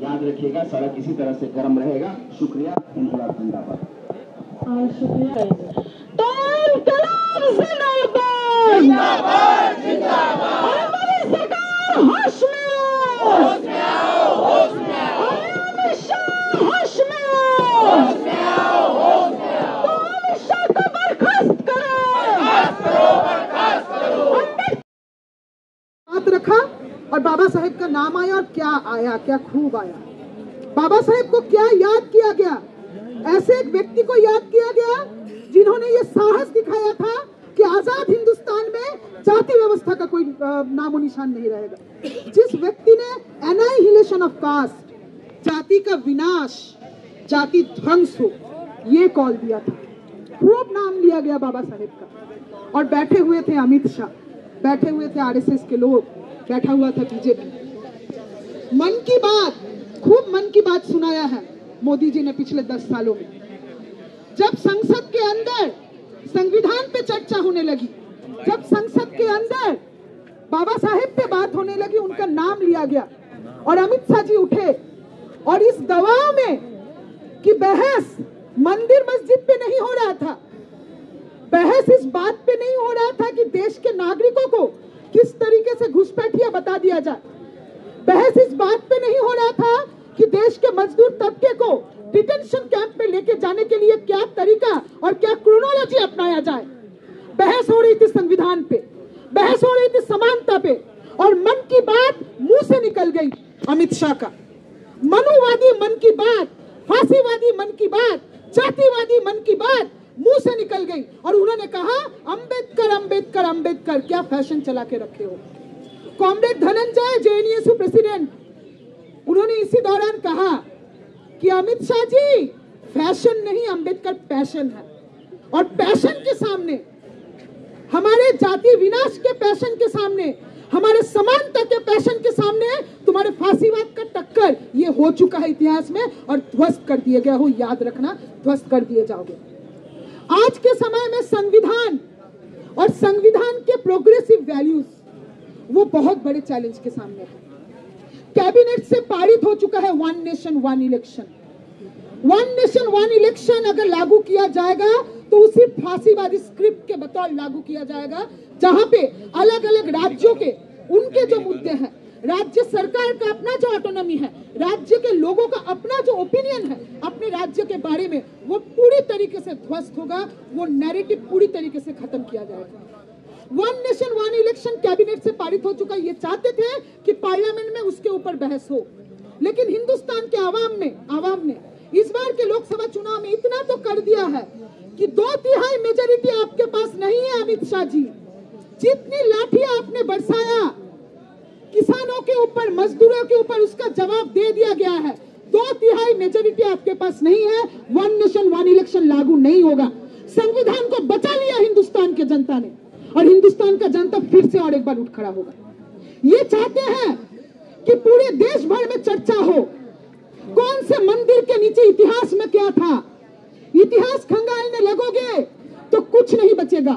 याद रखिएगा, सड़क इसी तरह से गर्म रहेगा। शुक्रिया। इंकलाब जिंदाबाद। शुक्रिया। तो इंकलाब जिंदाबाद जिंदाबाद। हमारी सरकार होश में आओ, होश में आओ, होश में आओ। अमित शाह होश में आओ, होश में आओ, होश में आओ। तो अमित शाह को बर्खास्त करो, बर्खास्त करो, बर्खास्त करो। बात रखा और बाबा साहेब का नाम आया, और क्या आया, क्या खूब आया। बाबा साहेब को क्या याद किया गया? ऐसे एक व्यक्ति को याद किया गया जिन्होंने ये साहस दिखाया था कि आजाद हिंदुस्तान में जाति व्यवस्था का कोई नामो निशान नहीं रहेगा। जिस व्यक्ति ने एनाइहिलेशन ऑफ कास्ट, जाति का विनाश, जाति ध्वंस हो, ये कॉल दिया था। खूब नाम लिया गया बाबा साहेब का। और बैठे हुए थे अमित शाह, बैठे हुए थे आरएसएस के लोग, बैठा हुआ था बीजेपी। मन की बात, खूब मन की बात सुनाया है मोदी जी ने पिछले 10 सालों में। जब संसद के अंदर संविधान पे चर्चा होने लगी, जब संसद के अंदर बाबा साहेब पे बात होने लगी, उनका नाम लिया गया और अमित शाह जी उठे और इस दबाव में कि बहस मंदिर मस्जिद पे नहीं हो रहा था, बहस इस बात पे नहीं हो रहा था कि देश के नागरिकों को किस तरीके से घुसपैठिया बता दिया जाए, बहस इस बात पे नहीं हो रहा था कि देश के मजदूर तबके को डिटेंशन कैंप में लेके जाने के लिए क्या तरीका और क्या क्रोनोलॉजी अपनाया जाए। बहस हो रही थी संविधान पे, बहस हो रही थी समानता पे, और मन की बात मुंह से निकल गई अमित शाह का। मनुवादी मन की बात, फांसीवादी मन की बात, जातिवादी मन की बात मुंह से निकल गई और उन्होंने कहा अंबेडकर अंबेडकर अंबेडकर, क्या फैशन चला के रखे हो। कॉमरेड धनंजय, जेएनयू प्रेसिडेंट, उन्होंने इसी दौरान कहा कि अमित शाह जी, फैशन नहीं, अंबेडकर पैशन है। और पैशन के सामने, हमारे जाति विनाश के पैशन के सामने, हमारे समानता के पैशन के सामने तुम्हारे फांसीवाद का टक्कर ये हो चुका है इतिहास में और ध्वस्त कर दिए गए हो। याद रखना, ध्वस्त कर दिए जाओगे। आज के समय में संविधान और संविधान के प्रोग्रेसिव वैल्यूज वो बहुत बड़े चैलेंज के सामने है। कैबिनेट से पारित हो चुका है one nation one election. One nation one election अगर लागू किया जाएगा तो उसी फांसीवादी स्क्रिप्ट के बतौर लागू किया जाएगा, जहां पे अलग अलग राज्यों के उनके जो मुद्दे हैं, राज्य सरकार का अपना जो ऑटोनॉमी है, राज्य के लोगों का अपना जो ओपिनियन है अपने राज्य के बारे में, वो पूरी तरीके से ध्वस्त होगा, वो नैरेटिव पूरी तरीके से खत्म किया जाएगा। One nation one election cabinet से पारित हो चुका। ये चाहते थे कि पार्लियामेंट में उसके ऊपर बहस हो, लेकिन हिंदुस्तान के आवाम ने इस बार के लोकसभा चुनाव में इतना तो कर दिया है कि 2/3 मेजोरिटी आपके पास नहीं है अमित शाह जी। जितनी लाठियां आपने बरसाया किसानों के ऊपर, मजदूरों के ऊपर, उसका जवाब दे दिया गया है। 2/3 मेजोरिटी आपके पास नहीं है, वन नेशन वन इलेक्शन लागू नहीं होगा। संविधान को बचा लिया हिंदुस्तान के जनता ने, और हिंदुस्तान का जनता फिर से और एक बार उठ खड़ा होगा। ये चाहते हैं कि पूरे देश भर में चर्चा हो, कौन से मंदिर के नीचे इतिहास में क्या था। इतिहास खंगालने लगोगे तो कुछ नहीं बचेगा,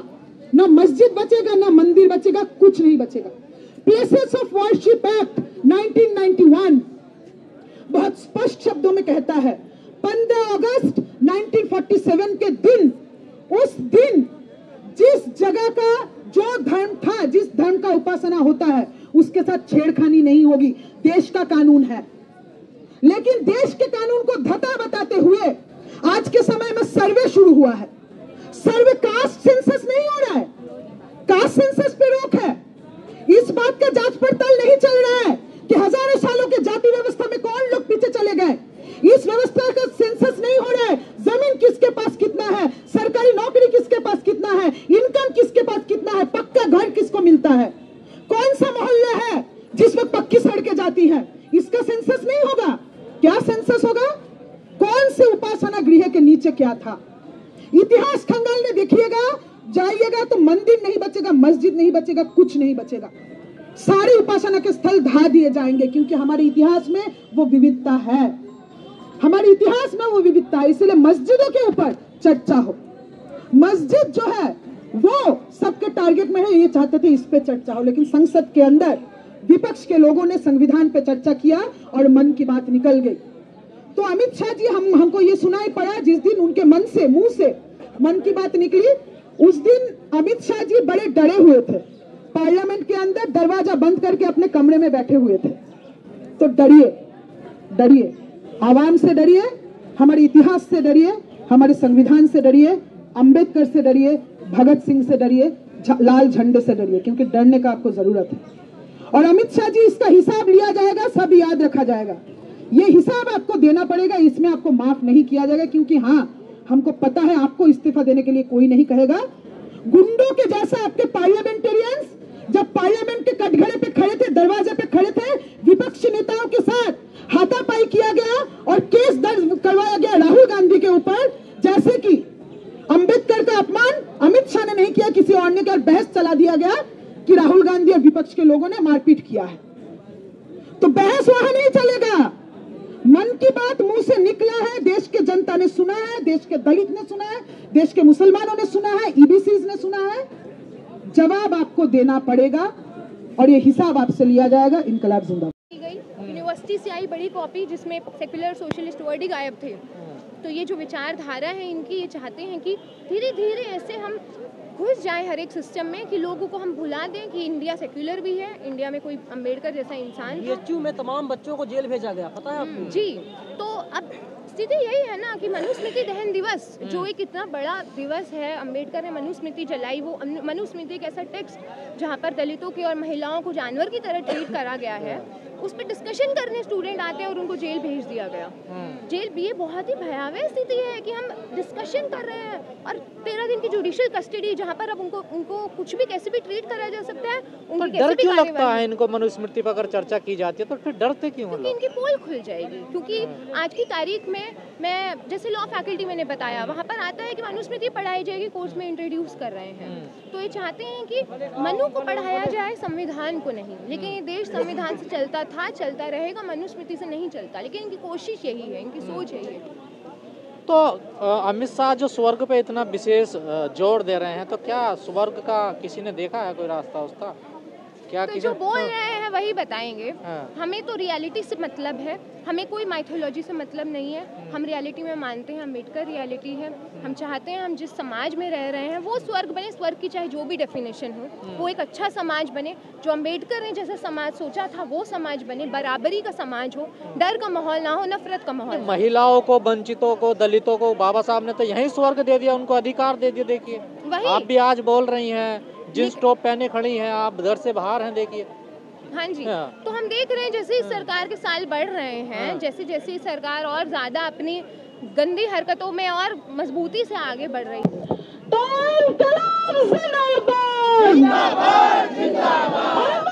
ना मस्जिद बचेगा, ना मंदिर बचेगा, कुछ नहीं बचेगा। प्लेसेस ऑफ वर्शिप एक्ट 1991 बहुत स्पष्ट शब्दों में कहता है, 15 अगस्त 1947 के दिन, उस दिन जिस जगह का जो धर्म था, जिस धर्म का उपासना होता है, उसके साथ छेड़खानी नहीं होगी। देश का कानून है, लेकिन देश के कानून को धता बताते हुए आज के समय में सर्वे शुरू हुआ है। सर्वे, कास्ट सेंसस नहीं हो रहा है, कास्ट सेंसस पे रोक है। इस बात का जांच पड़ताल नहीं चल रहा है कि हजारों सालों के जाति व्यवस्था में कौन लोग पीछे चले गए। इस व्यवस्था का सेंसस नहीं हो रहा है। जमीन किसके पास कितना है, सरकारी नौकरी किसके पास कितना है, इनकम किसके पास कितना है, पक्का घर किसको मिलता है, कौन सा मोहल्ला है जिसमें पक्की सड़कें जाती हैं, इसका सेंसस नहीं होगा। क्या सेंसस होगा? कौन से उपासना गृह के नीचे क्या था। इतिहास खंगालने देखिएगा, जाइएगा तो मंदिर नहीं बचेगा, मस्जिद नहीं बचेगा, कुछ नहीं बचेगा। सारे उपासना के स्थल ढा दिए जाएंगे, क्योंकि हमारे इतिहास में वो विविधता है, हमारे इतिहास में वो विविधता है। इसलिए मस्जिदों के ऊपर चर्चा हो। मस्जिद जो है वो सबके टारगेट में है, ये चाहते थे इस पे चर्चा हो, लेकिन संसद के अंदर विपक्ष के लोगों ने संविधान पे चर्चा किया और मन की बात निकल गई। तो अमित शाह जी हमको ये सुनाई पड़ा, जिस दिन उनके मुंह से मन की बात निकली, उस दिन अमित शाह जी बड़े डरे हुए थे। पार्लियामेंट के अंदर दरवाजा बंद करके अपने कमरे में बैठे हुए थे। तो डरिए, आवाम से डरिए, हमारे इतिहास से डरिए, हमारे संविधान से डरिए, अंबेडकर से डरिए, भगत सिंह से डरिए, लाल झंडे से डरिए, क्योंकि डरने का आपको जरूरत है। और अमित शाह जी, इसका हिसाब लिया जाएगा, सब याद रखा जाएगा। ये हिसाब आपको देना पड़ेगा, इसमें आपको माफ नहीं किया जाएगा, क्योंकि हाँ, हमको पता है आपको इस्तीफा देने के लिए कोई नहीं कहेगा। गुंडों के जैसा आपके पार्लियामेंटेरियंस जब पार्लियामेंट के कटघरे पे खड़े थे, दरवाजे पे खड़े थे, विपक्षी नेताओं के साथ हाथापाई किया गया और केस दर्ज करवाया गया राहुल गांधी के ऊपर, जैसे कि अंबेडकर का अपमान अमित शाह ने नहीं किया, किसी और ने किया, बहस चला दिया गया कि राहुल गांधी और विपक्ष के लोगों ने मारपीट किया है। तो बहस वहां नहीं चलेगा। मन की बात मुंह से निकला है, देश के जनता ने सुना है, देश के दलित ने सुना है, देश के मुसलमानों ने सुना है, ईबीसीज ने सुना है। जवाब आपको देना पड़ेगा और ये हिसाब आपसे लिया जाएगा। इनकलाब जिंदाबाद। यूनिवर्सिटी से आई बड़ी कॉपी जिसमें सेक्युलर सोशलिस्ट वर्ड ही गायब थे। तो ये जो विचारधारा है इनकी, ये चाहते हैं कि धीरे धीरे ऐसे हम घुस जाएं हर एक सिस्टम में कि लोगों को हम भुला दें कि इंडिया सेक्युलर भी है, इंडिया में कोई अंबेडकर जैसा इंसान। बीएचयू में तमाम बच्चों को जेल भेजा गया, पता है आपको? जी, तो अब स्थिति यही है ना कि मनुस्मृति दहन दिवस, जो एक इतना बड़ा दिवस है, अंबेडकर ने मनुस्मृति जलाई। वो मनुस्मृति एक ऐसा टेक्स्ट जहाँ पर दलितों की और महिलाओं को जानवर की तरह ट्रीट करा गया है, उस पर डिस्कशन करने स्टूडेंट आते हैं और उनको जेल भेज दिया गया। जेल भी, ये बहुत ही भयावह स्थिति है कि हम डिस्कशन कर रहे हैं और 13 दिन की जुडिशियल कस्टडी, जहाँ पर अब उनको कुछ भी कैसे भी ट्रीट करा जा सकता है। तो डर क्यों लगता है इनको मनुस्मृति पर अगर चर्चा की जाती है तो फिर डरते क्यों? क्योंकि इनकी पोल खुल जाएगी। क्योंकि आज की तारीख में मैं जैसे लॉ फैकल्टी मैंने बताया, वहाँ पर आता है कि मनुस्मृति पढ़ाई जाएगी, कोर्स में इंट्रोड्यूस कर रहे हैं। तो ये चाहते हैं कि मनु को पढ़ाया जाए, संविधान को नहीं। लेकिन ये देश संविधान से चलता था, चलता रहेगा, मनुस्मृति से नहीं चलता। लेकिन इनकी कोशिश यही है, इनकी सोच यही है। तो अमित शाह जो स्वर्ग पे इतना विशेष जोर दे रहे हैं, तो क्या स्वर्ग का किसी ने देखा है कोई रास्ता उसका? क्या तो जो बोल रहे हैं वही बताएंगे। हाँ। हमें तो रियलिटी से मतलब है, हमें कोई माइथोलॉजी से मतलब नहीं है। हम रियलिटी में मानते हैं, अम्बेडकर रियलिटी है। हम चाहते हैं हम जिस समाज में रह रहे हैं वो स्वर्ग बने। स्वर्ग की चाहे जो भी डेफिनेशन हो, वो एक अच्छा समाज बने, जो अम्बेडकर ने जैसा समाज सोचा था वो समाज बने, बराबरी का समाज हो, डर का माहौल ना हो, नफरत का माहौल। महिलाओं को, वंचितों को, दलितों को बाबा साहब ने तो यही स्वर्ग दे दिया, उनको अधिकार दे दिए। देखिए आप भी आज बोल रही हैं, जींस टॉप पहने खड़ी हैं, आप घर से बाहर हैं, देखिए। हाँ जी, तो हम देख रहे हैं जैसे इस सरकार के साल बढ़ रहे हैं, जैसे जैसे इस सरकार और ज्यादा अपनी गंदी हरकतों में और मजबूती से आगे बढ़ रही है। तो इनकलाब जिंदाबाद, जिंदाबाद, जिंदाबाद।